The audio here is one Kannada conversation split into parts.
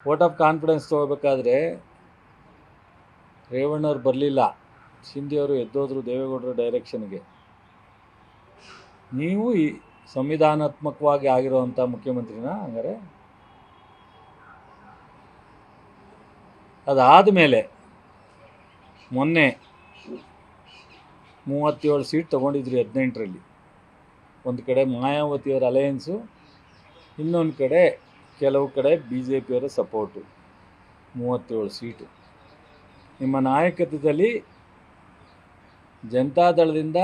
ವೋಟ್ ಆಫ್ ಕಾನ್ಫಿಡೆನ್ಸ್ ತೊಗೋಬೇಕಾದ್ರೆ ರೇವಣ್ಣವ್ರು ಬರಲಿಲ್ಲ, ಶಿಂದೆಯವರು ಎದ್ದೋದ್ರು ದೇವೇಗೌಡರ ಡೈರೆಕ್ಷನ್ಗೆ. ನೀವು ಈ ಸಂವಿಧಾನಾತ್ಮಕವಾಗಿ ಆಗಿರೋವಂಥ ಮುಖ್ಯಮಂತ್ರಿನ ಹಂಗಾರೆ? ಅದಾದ ಮೇಲೆ ಮೊನ್ನೆ 37 ಸೀಟ್ ತೊಗೊಂಡಿದ್ರಿ 18ರಲ್ಲಿ. ಒಂದು ಕಡೆ ಮಾಯಾವತಿಯವರ ಅಲಯನ್ಸು, ಇನ್ನೊಂದು ಕಡೆ ಕೆಲವು ಕಡೆ BJPಯವರ ಸಪೋರ್ಟು. 37 ಸೀಟು ನಿಮ್ಮ ನಾಯಕತ್ವದಲ್ಲಿ. ಜನತಾದಳದಿಂದ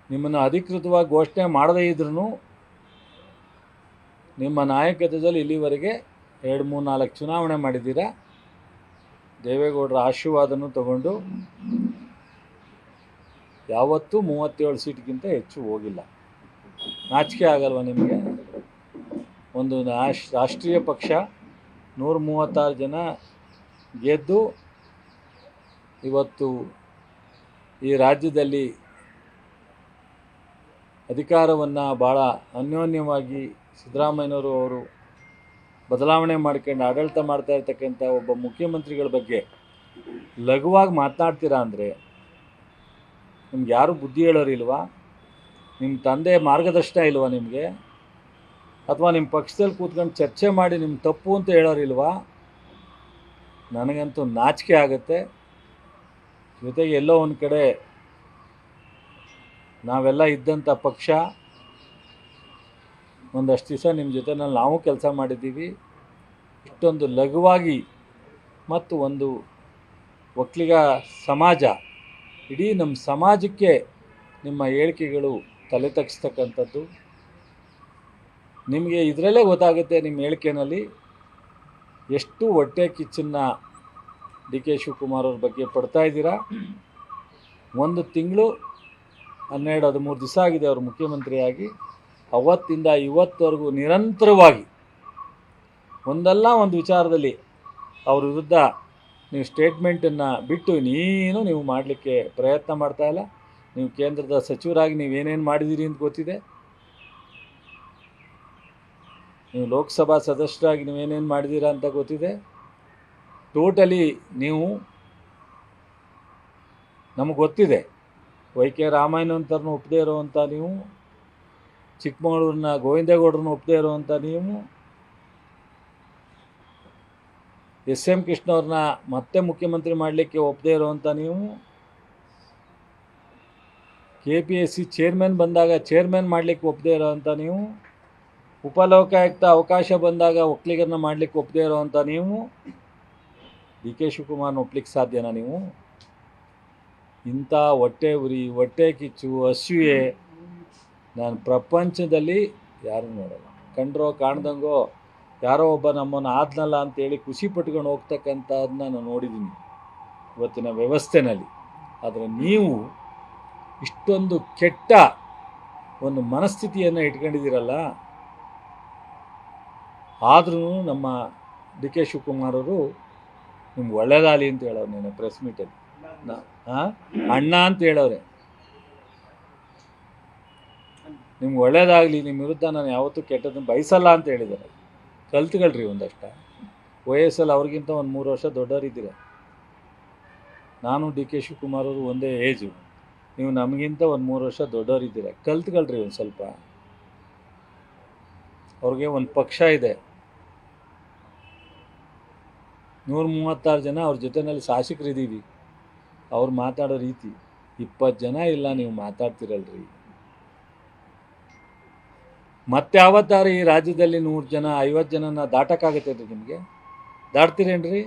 ನಿಮ್ಮನ್ನು ಅಧಿಕೃತವಾಗಿ ಘೋಷಣೆ ಮಾಡದೇ ಇದ್ರೂ ನಿಮ್ಮ ನಾಯಕತ್ವದಲ್ಲಿ ಇಲ್ಲಿವರೆಗೆ 2-3-4 ಚುನಾವಣೆ ಮಾಡಿದ್ದೀರಾ. ದೇವೇಗೌಡರ ಆಶೀರ್ವಾದನೂ ತಗೊಂಡು ಯಾವತ್ತೂ 37 ಸೀಟ್ಗಿಂತ ಹೆಚ್ಚು ಹೋಗಿಲ್ಲ. ನಾಚಿಕೆ ಆಗಲ್ವ ನಿಮಗೆ? ಒಂದು ರಾಷ್ಟ್ರೀಯ ಪಕ್ಷ 136 ಜನ ಗೆದ್ದು ಇವತ್ತು ಈ ರಾಜ್ಯದಲ್ಲಿ ಅಧಿಕಾರವನ್ನು ಭಾಳ ಅನ್ಯೋನ್ಯವಾಗಿ ಸಿದ್ದರಾಮಯ್ಯನವರು ಅವರು ಬದಲಾವಣೆ ಮಾಡ್ಕೊಂಡು ಆಡಳಿತ ಮಾಡ್ತಾ ಇರ್ತಕ್ಕಂಥ ಒಬ್ಬ ಮುಖ್ಯಮಂತ್ರಿಗಳ ಬಗ್ಗೆ ಲಘುವಾಗಿ ಮಾತನಾಡ್ತೀರಾ ಅಂದರೆ ನಿಮ್ಗೆ ಯಾರೂ ಬುದ್ಧಿ ಹೇಳೋರಿಲ್ವಾ? ನಿಮ್ಮ ತಂದೆ ಮಾರ್ಗದರ್ಶನ ಇಲ್ವಾ ನಿಮಗೆ? ಅಥವಾ ನಿಮ್ಮ ಪಕ್ಷದಲ್ಲಿ ಕೂತ್ಕೊಂಡು ಚರ್ಚೆ ಮಾಡಿ ನಿಮ್ಮ ತಪ್ಪು ಅಂತ ಹೇಳೋರಿಲ್ವಾ? ನನಗಂತೂ ನಾಚಿಕೆ ಆಗುತ್ತೆ. ಜೊತೆಗೆ ಎಲ್ಲೋ ಒಂದು ಕಡೆ ನಾವೆಲ್ಲ ಇದ್ದಂಥ ಪಕ್ಷ ಒಂದಷ್ಟು ದಿವಸ ನಿಮ್ಮ ಜೊತೆನಲ್ಲಿ ನಾವು ಕೆಲಸ ಮಾಡಿದ್ದೀವಿ. ಇಷ್ಟೊಂದು ಲಘುವಾಗಿ ಮತ್ತು ಒಂದು ಒಕ್ಕಲಿಗ ಸಮಾಜ, ಇಡೀ ನಮ್ಮ ಸಮಾಜಕ್ಕೆ ನಿಮ್ಮ ಹೇಳಿಕೆಗಳು ತಲೆ ತಗ್ಗಿಸ್ತಕ್ಕಂಥದ್ದು. ನಿಮಗೆ ಇದರಲ್ಲೇ ಗೊತ್ತಾಗುತ್ತೆ ನಿಮ್ಮ ಹೇಳಿಕೆಯಲ್ಲಿ ಎಷ್ಟು ಹೊಟ್ಟೆ ಕಿಚ್ಚನ್ನು DK ಶಿವಕುಮಾರ್ ಅವ್ರ ಬಗ್ಗೆ ಪಡ್ತಾ ಇದ್ದೀರಾ. 1 ತಿಂಗಳು 12-13 ದಿವಸ ಆಗಿದೆ ಅವರು ಮುಖ್ಯಮಂತ್ರಿಯಾಗಿ. ಅವತ್ತಿಂದ ಇವತ್ತವರೆಗೂ ನಿರಂತರವಾಗಿ ಒಂದಲ್ಲ ಒಂದು ವಿಚಾರದಲ್ಲಿ ಅವ್ರ ವಿರುದ್ಧ ನೀವು ಸ್ಟೇಟ್ಮೆಂಟನ್ನು ಬಿಟ್ಟು ನೀವು ಮಾಡಲಿಕ್ಕೆ ಪ್ರಯತ್ನ ಮಾಡ್ತಾಯಿಲ್ಲ. ನೀವು ಕೇಂದ್ರದ ಸಚಿವರಾಗಿ ನೀವೇನೇನು ಮಾಡಿದ್ದೀರಿ ಅಂತ ಗೊತ್ತಿದೆ. ನೀವು ಲೋಕಸಭಾ ಸದಸ್ಯರಾಗಿ ನೀವೇನೇನು ಮಾಡಿದ್ದೀರಾ ಅಂತ ಗೊತ್ತಿದೆ. ಟೋಟಲಿ ನೀವು ನಮಗೆ ಗೊತ್ತಿದೆ. YK ರಾಮಾಯಣಂತರನ್ನು ಒಪ್ಪದೇ ಇರೋವಂಥ ನೀವು, ಚಿಕ್ಕಮಗಳೂರಿನ ಗೋವಿಂದೇಗೌಡರನ್ನು ಒಪ್ಪದೇ ಇರೋವಂಥ ನೀವು, SM ಕೃಷ್ಣವ್ರನ್ನ ಮತ್ತೆ ಮುಖ್ಯಮಂತ್ರಿ ಮಾಡಲಿಕ್ಕೆ ಒಪ್ಪದೇ ಇರೋವಂಥ ನೀವು, KPSC ಚೇರ್ಮನ್ ಬಂದಾಗ ಚೇರ್ಮನ್ ಮಾಡಲಿಕ್ಕೆ ಒಪ್ಪದೇ ಇರೋವಂಥ ನೀವು, ಉಪಲೋಕಾಯುಕ್ತ ಅವಕಾಶ ಬಂದಾಗ ಒಕ್ಕಲಿಗರನ್ನ ಮಾಡಲಿಕ್ಕೆ ಒಪ್ಪದೇ ಇರೋವಂಥ ನೀವು, DK ಶಿವಕುಮಾರ್ನ ಒಪ್ಪಲಿಕ್ಕೆ ಸಾಧ್ಯನಾ ನೀವು? ಇಂಥ ಹೊಟ್ಟೆ ಉರಿ, ಹೊಟ್ಟೆ ಕಿಚ್ಚು, ಅಸೂಯೆ ನಾನು ಪ್ರಪಂಚದಲ್ಲಿ ಯಾರೂ ನೋಡಲ್ಲ. ಕಂಡ್ರೋ ಕಾಣ್ದಂಗೋ ಯಾರೋ ಒಬ್ಬ ನಮ್ಮನ್ನು ಆದ್ನಲ್ಲ ಅಂತೇಳಿ ಖುಷಿ ಪಟ್ಕೊಂಡು ಹೋಗ್ತಕ್ಕಂಥದ್ದನ್ನ ನಾನು ನೋಡಿದ್ದೀನಿ ಇವತ್ತಿನ ವ್ಯವಸ್ಥೆಯಲ್ಲಿ. ಆದರೆ ನೀವು ಇಷ್ಟೊಂದು ಕೆಟ್ಟ ಒಂದು ಮನಸ್ಥಿತಿಯನ್ನು ಇಟ್ಕೊಂಡಿದ್ದೀರಲ್ಲ. ಆದ್ರೂ ನಮ್ಮ DK ಶಿವಕುಮಾರ್ ಅವರು ನಿಮ್ಗೆ ಒಳ್ಳೇದಾಗಲಿ ಅಂತ ಹೇಳೋರು ನೀನು ಪ್ರೆಸ್ ಮೀಟಲ್ಲಿ. ಅಣ್ಣ ಅಂತ ಹೇಳೋರೆ. ನಿಮ್ಗೆ ಒಳ್ಳೇದಾಗಲಿ, ನಿಮ್ಮ ವಿರುದ್ಧ ನಾನು ಯಾವತ್ತೂ ಕೆಟ್ಟದನ್ನು ಬಯಸಲ್ಲ ಅಂತ ಹೇಳಿದ್ದಾರೆ. ಕಲ್ತ್ಕೊಳ್ರಿ ಒಂದಷ್ಟ. ವಯಸ್ಸಲ್ಲಿ ಅವ್ರಿಗಿಂತ 1-3 ವರ್ಷ ದೊಡ್ಡವರಿದ್ದೀರ. ನಾನು DK ಶಿವಕುಮಾರ್ ಅವರು ಒಂದೇ ಏಜು, ನೀವು ನಮಗಿಂತ 1-3 ವರ್ಷ ದೊಡ್ಡವರಿದ್ದೀರ. ಕಲ್ತ್ಕೊಳ್ರಿ ಒಂದು ಸ್ವಲ್ಪ. ಅವ್ರಿಗೆ ಒಂದು ಪಕ್ಷ ಇದೆ, 136 ಜನ ಅವ್ರ ಜೊತೆಯಲ್ಲಿ ಶಾಸಕರಿದ್ದೀವಿ. ಅವ್ರು ಮಾತಾಡೋ ರೀತಿ 20 ಜನ ಇಲ್ಲ, ನೀವು ಮಾತಾಡ್ತಿರಲ್ರಿ. ಮತ್ತೆ ಯಾವತ್ತಾರು ಈ ರಾಜ್ಯದಲ್ಲಿ 100 ಜನ 50 ಜನನ ದಾಟಕ್ಕಾಗತ್ತೆ ರೀ ನಿಮಗೆ? ದಾಟ್ತೀರೇನ್ರಿ?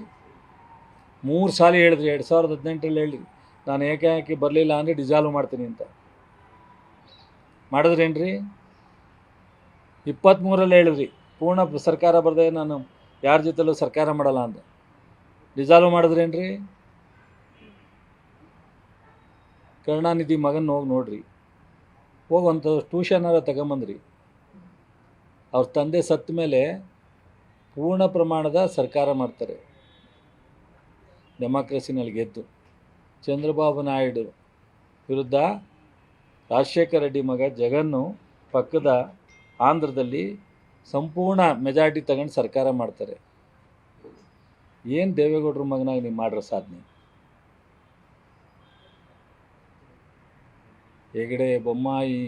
3 ಸಾಲ ಹೇಳಿದ್ರಿ. 2018ರಲ್ಲಿ ಹೇಳಿರಿ ನಾನು ಏಕಾಏಕಿ ಬರಲಿಲ್ಲ ಅಂದರೆ ಡಿಸಾಲ್ವ್ ಮಾಡ್ತೀನಿ ಅಂತ. ಮಾಡಿದ್ರೇನ್ರಿ? 23ರಲ್ಲಿ ಹೇಳಿದ್ರಿ ಪೂರ್ಣ ಸರ್ಕಾರ ಬರದೆ ನಾನು ಯಾರ ಜೊತೆಲೂ ಸರ್ಕಾರ ಮಾಡಲ್ಲ ಅಂತ. ಡಿಸಾಲ್ವ್ ಮಾಡಿದ್ರೇನ್ರಿ? ಕರುಣಾನಿಧಿ ಮಗನ ಹೋಗಿ ನೋಡ್ರಿ, ಹೋಗುವಂಥ ಟ್ಯೂಷನಾರ ತಗೊಂಬಂದ್ರಿ. ಅವ್ರ ತಂದೆ ಸತ್ತ ಮೇಲೆ ಪೂರ್ಣ ಪ್ರಮಾಣದ ಸರ್ಕಾರ ಮಾಡ್ತಾರೆ ಡೆಮಾಕ್ರಸಿನಲ್ಲಿ ಗೆದ್ದು. ಚಂದ್ರಬಾಬು ನಾಯ್ಡು ವಿರುದ್ಧ ರಾಜಶೇಖರ ರೆಡ್ಡಿ ಮಗ ಜಗನ್ನು ಪಕ್ಕದ ಆಂಧ್ರದಲ್ಲಿ ಸಂಪೂರ್ಣ ಮೆಜಾರಿಟಿ ತಗೊಂಡು ಸರ್ಕಾರ ಮಾಡ್ತಾರೆ. ಏನು ದೇವೇಗೌಡರ ಮಗನಾಗಿ ನೀವು ಮಾಡಿರೋ ಸಾಧನೆ? ಹೆಗಡೆ, ಬೊಮ್ಮಾಯಿ,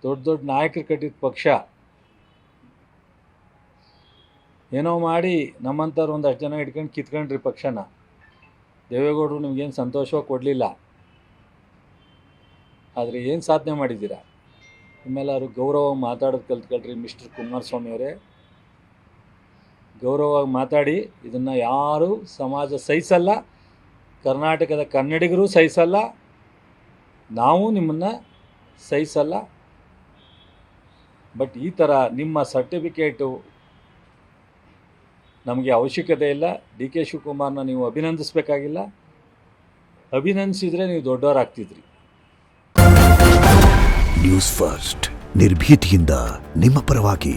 ದೊಡ್ಡ ದೊಡ್ಡ ನಾಯಕರು ಕಟ್ಟಿದ ಪಕ್ಷ ಏನೋ ಮಾಡಿ ನಮ್ಮಂಥವ್ರು ಒಂದಷ್ಟು ಜನ ಹಿಡ್ಕೊಂಡು ಕಿತ್ಕೊಂಡ್ರಿ ಪಕ್ಷನ. ದೇವೇಗೌಡರು ನಿಮಗೇನು ಸಂತೋಷವಾಗಿ ಕೊಡಲಿಲ್ಲ, ಆದರೆ ಏನು ಸಾಧನೆ ಮಾಡಿದ್ದೀರಾ? ನಿಮ್ಮೆಲ್ಲರೂ ಗೌರವವಾಗಿ ಮಾತಾಡೋದು ಕಲ್ತ್ಕೊಳ್ರಿ ಮಿಸ್ಟರ್ ಕುಮಾರಸ್ವಾಮಿ ಅವರೇ. ಗೌರವವಾಗಿ ಮಾತಾಡಿ. ಇದನ್ನು ಯಾರೂ ಸಮಾಜ ಸಹಿಸಲ್ಲ, ಕರ್ನಾಟಕದ ಕನ್ನಡಿಗರು ಸಹಿಸಲ್ಲ, ನಾವು ನಿಮ್ಮನ್ನು ಸಹಿಸಲ್ಲ. ಬಟ್ ಈ ಥರ ನಿಮ್ಮ ಸರ್ಟಿಫಿಕೇಟು ನಮಗೆ ಅವಶ್ಯಕತೆ ಇಲ್ಲ. ಡಿ ಕೆ ಶಿವಕುಮಾರ್ನ ನೀವು ಅಭಿನಂದಿಸಬೇಕಾಗಿಲ್ಲ. ಅಭಿನಂದಿಸಿದರೆ ನೀವು ದೊಡ್ಡವರಾಗ್ತಿದ್ರಿ. ನ್ಯೂಸ್ ಫಸ್ಟ್, ನಿರ್ಭೀತಿಯಿಂದ ನಿಮ್ಮ ಪರವಾಗಿ.